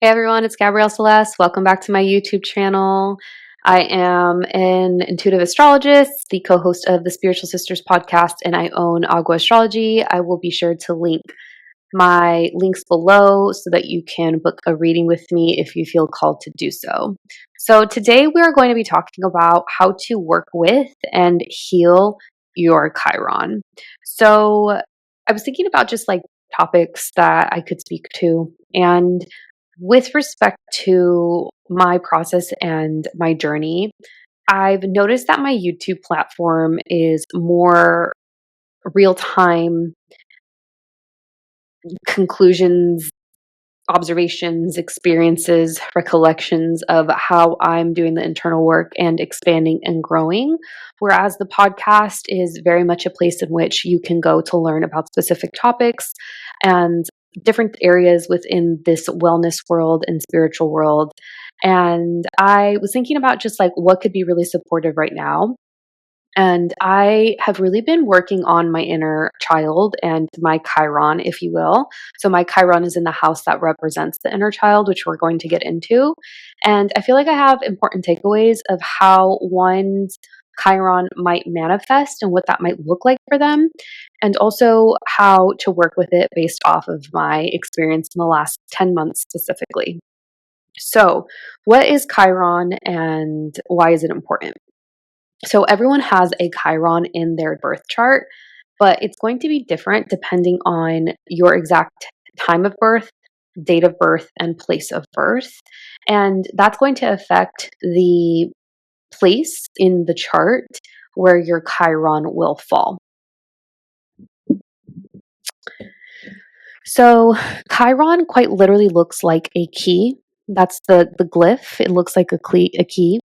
Hey everyone, it's Gabrielle Celeste. Welcome back to my YouTube channel. I am an intuitive astrologist, the co-host of the Spiritual Sisters podcast, and I own AGUA Astrology. I will be sure to link my links below so that you can book a reading with me if you feel called to do so. So today we are going to be talking about how to work with and heal your Chiron. So I was thinking about just like topics that I could speak to, and with respect to my process and my journey, I've noticed that my YouTube platform is more real time conclusions, observations, experiences, recollections of how I'm doing the internal work and expanding and growing. Whereas the podcast is very much a place in which you can go to learn about specific topics and different areas within this wellness world and spiritual world. And I was thinking about just like what could be really supportive right now. And I have really been working on my inner child and my Chiron, if you will. So, my Chiron is in the house that represents the inner child, which we're going to get into. And I feel like I have important takeaways of how one's Chiron might manifest and what that might look like for them, and also how to work with it based off of my experience in the last 10 months specifically. So, what is Chiron and why is it important? So everyone has a Chiron in their birth chart, but it's going to be different depending on your exact time of birth, date of birth, and place of birth. And that's going to affect the place in the chart where your Chiron will fall. So Chiron quite literally looks like a key. That's the glyph. It looks like a key.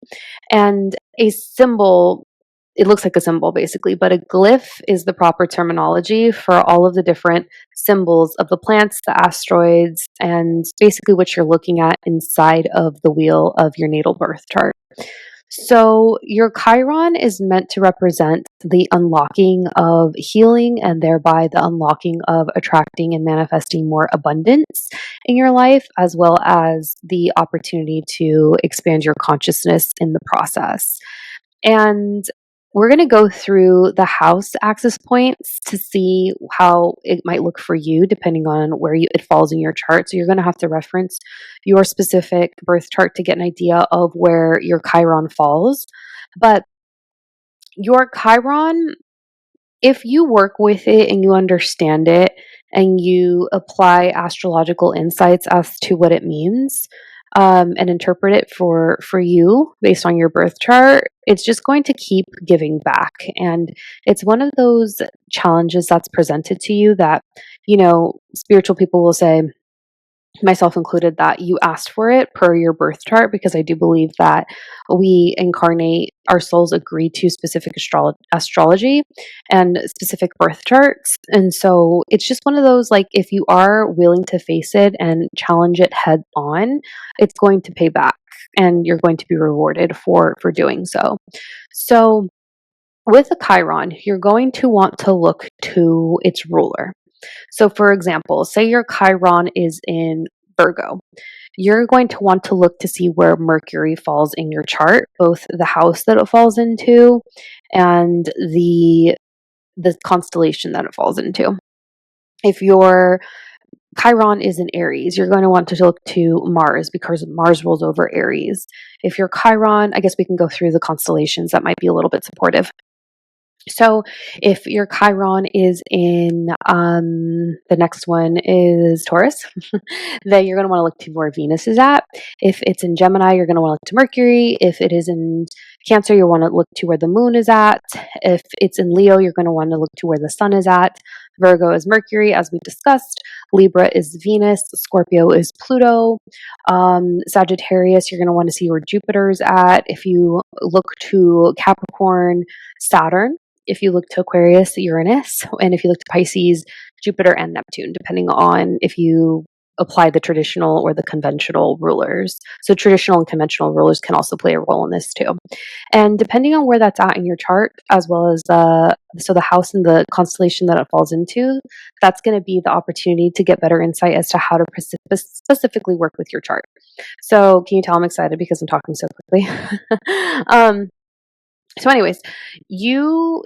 And a symbol, it looks like a symbol basically, but a glyph is the proper terminology for all of the different symbols of the plants, the asteroids, and basically what you're looking at inside of the wheel of your natal birth chart. So, your Chiron is meant to represent the unlocking of healing and thereby the unlocking of attracting and manifesting more abundance in your life, as well as the opportunity to expand your consciousness in the process. And we're going to go through the house axis points to see how it might look for you depending on where it falls in your chart. So you're going to have to reference your specific birth chart to get an idea of where your Chiron falls. But your Chiron, if you work with it and you understand it and you apply astrological insights as to what it means, and interpret it for you based on your birth chart, it's just going to keep giving back. And it's one of those challenges that's presented to you that, spiritual people will say, myself included, that you asked for it per your birth chart, because I do believe that we incarnate, our souls agree to specific astrology and specific birth charts. And so it's just one of those, like, if you are willing to face it and challenge it head on, it's going to pay back and you're going to be rewarded for doing so. So with a Chiron, you're going to want to look to its ruler. So, for example, say your Chiron is in Virgo. You're going to want to look to see where Mercury falls in your chart, both the house that it falls into and the constellation that it falls into. If your Chiron is in Aries, you're going to want to look to Mars because Mars rules over Aries. If your Chiron, I guess we can go through the constellations that might be a little bit supportive. So if your Chiron is in, the next one is Taurus, then you're going to want to look to where Venus is at. If it's in Gemini, you're going to want to look to Mercury. If it is in Cancer, you want to look to where the moon is at. If it's in Leo, you're going to want to look to where the sun is at. Virgo is Mercury, as we discussed. Libra is Venus. Scorpio is Pluto. Sagittarius, you're going to want to see where Jupiter is at. If you look to Capricorn, Saturn. If you look to Aquarius, Uranus, and if you look to Pisces, Jupiter and Neptune, depending on if you apply the traditional or the conventional rulers. So traditional and conventional rulers can also play a role in this too. And depending on where that's at in your chart, as well as so the house and the constellation that it falls into, that's going to be the opportunity to get better insight as to how to specifically work with your chart. So can you tell I'm excited because I'm talking so quickly? um, so anyways,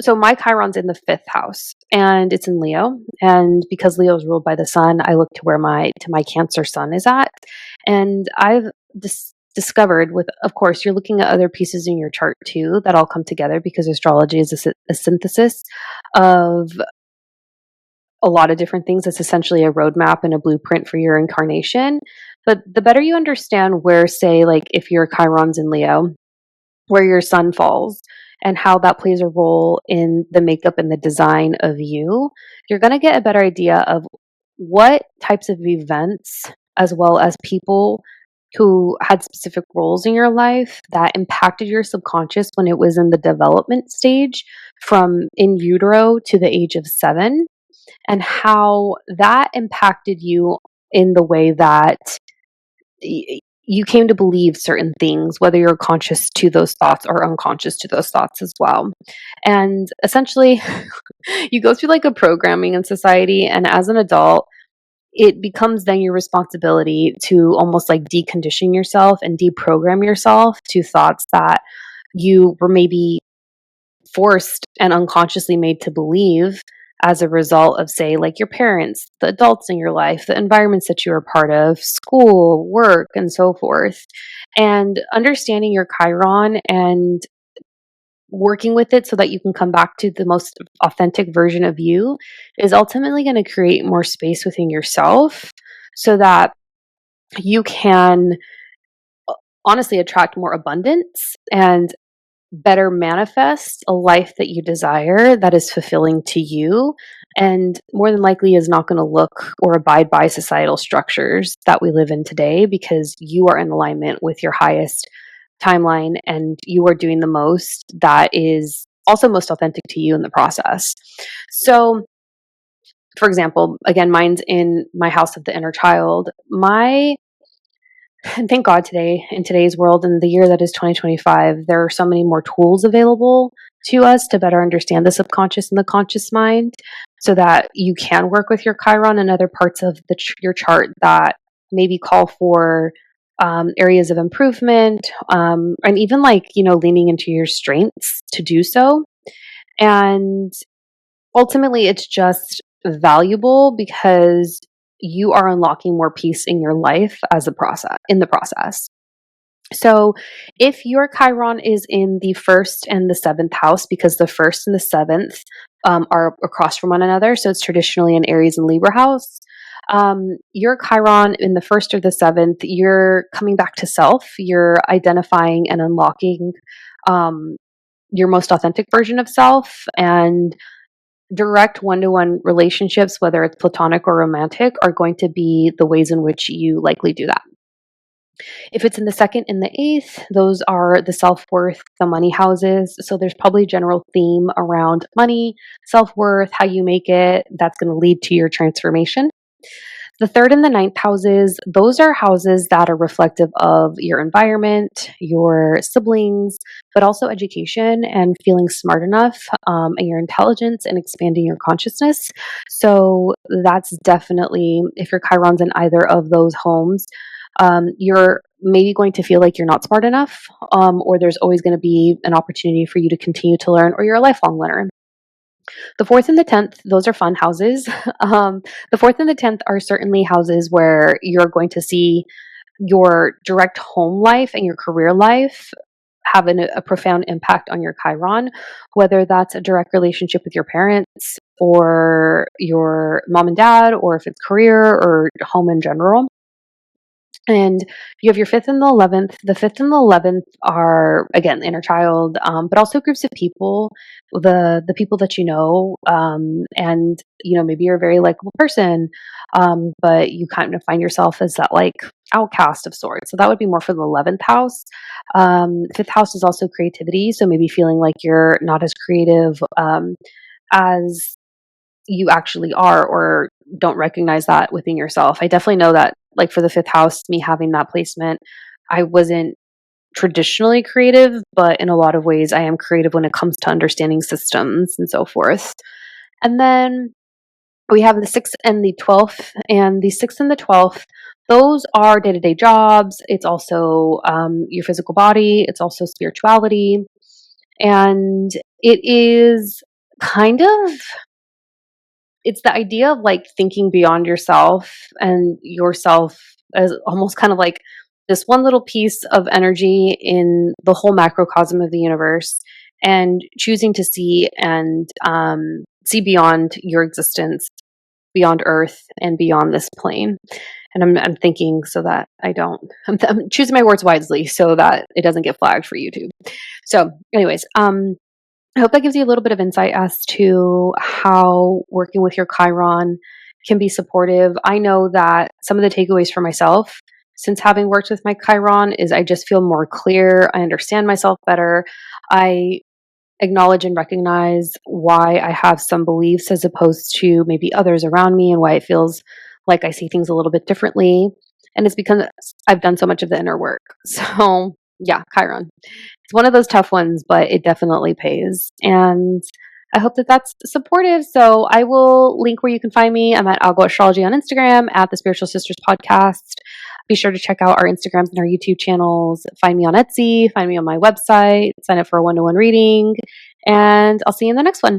so my Chiron's in the fifth house and it's in Leo. And because Leo is ruled by the sun, I look to where my Cancer sun is at. And I've discovered with, of course, you're looking at other pieces in your chart too that all come together because astrology is a synthesis of a lot of different things. It's essentially a roadmap and a blueprint for your incarnation. But the better you understand where, say, like if your Chiron's in Leo, where your sun falls and how that plays a role in the makeup and the design of you, you're going to get a better idea of what types of events, as well as people who had specific roles in your life that impacted your subconscious when it was in the development stage from in utero to the age of 7, and how that impacted you in the way that you came to believe certain things, whether you're conscious to those thoughts or unconscious to those thoughts as well. And essentially, you go through like a programming in society, and as an adult, it becomes then your responsibility to almost like decondition yourself and deprogram yourself to thoughts that you were maybe forced and unconsciously made to believe as a result of, say, like your parents, the adults in your life, the environments that you were part of, school, work, and so forth. And understanding your Chiron and working with it so that you can come back to the most authentic version of you is ultimately going to create more space within yourself so that you can honestly attract more abundance and better manifest a life that you desire that is fulfilling to you and more than likely is not going to look or abide by societal structures that we live in today because you are in alignment with your highest timeline and you are doing the most that is also most authentic to you in the process. So, for example, again, mine's in my house of the inner child. And thank God today, in today's world, in the year that is 2025, there are so many more tools available to us to better understand the subconscious and the conscious mind so that you can work with your Chiron and other parts of your chart that maybe call for areas of improvement and even like, leaning into your strengths to do so. And ultimately, it's just valuable because you are unlocking more peace in your life in the process. So, if your Chiron is in the first and the seventh house, because the first and the seventh are across from one another, so it's traditionally an Aries and Libra house. Your Chiron in the first or the seventh, you're coming back to self. You're identifying and unlocking your most authentic version of self, and direct one-to-one relationships, whether it's platonic or romantic, are going to be the ways in which you likely do that. If it's in the second and the eighth, those are the self-worth, the money houses. So there's probably a general theme around money, self-worth, how you make it. That's going to lead to your transformation. The third and the ninth houses, those are houses that are reflective of your environment, your siblings, but also education and feeling smart enough and your intelligence and expanding your consciousness. So that's definitely, if your Chiron's in either of those homes, you're maybe going to feel like you're not smart enough, or there's always going to be an opportunity for you to continue to learn, or you're a lifelong learner. The fourth and the 10th, those are fun houses. The fourth and the 10th are certainly houses where you're going to see your direct home life and your career life have a profound impact on your Chiron, whether that's a direct relationship with your parents or your mom and dad, or if it's career or home in general. And you have your fifth and the 11th. The fifth and the 11th are, again, inner child, but also groups of people, the people that you know, and, maybe you're a very likable person, but you kind of find yourself as that like outcast of sorts. So that would be more for the 11th house. Fifth house is also creativity. So maybe feeling like you're not as creative as you actually are, or don't recognize that within yourself. I definitely know that like for the fifth house, me having that placement, I wasn't traditionally creative, but in a lot of ways, I am creative when it comes to understanding systems and so forth. And then we have the 6th and the 12th, and the 6th and the 12th, those are day to day jobs. It's also your physical body, it's also spirituality. And it is kind of, it's the idea of like thinking beyond yourself and yourself as almost kind of like this one little piece of energy in the whole macrocosm of the universe, and choosing to see and see beyond your existence, beyond Earth and beyond this plane. And I'm thinking so that I don't, I'm choosing my words wisely so that it doesn't get flagged for YouTube. So, anyways, I hope that gives you a little bit of insight as to how working with your Chiron can be supportive. I know that some of the takeaways for myself since having worked with my Chiron is I just feel more clear. I understand myself better. I acknowledge and recognize why I have some beliefs as opposed to maybe others around me, and why it feels like I see things a little bit differently. And it's because I've done so much of the inner work. So, yeah, Chiron. It's one of those tough ones, but it definitely pays. And I hope that that's supportive. So I will link where you can find me. I'm at AGUA Astrology on Instagram, at the Spiritual Sisters Podcast. Be sure to check out our Instagrams and our YouTube channels. Find me on Etsy, find me on my website, sign up for a one-to-one reading, and I'll see you in the next one.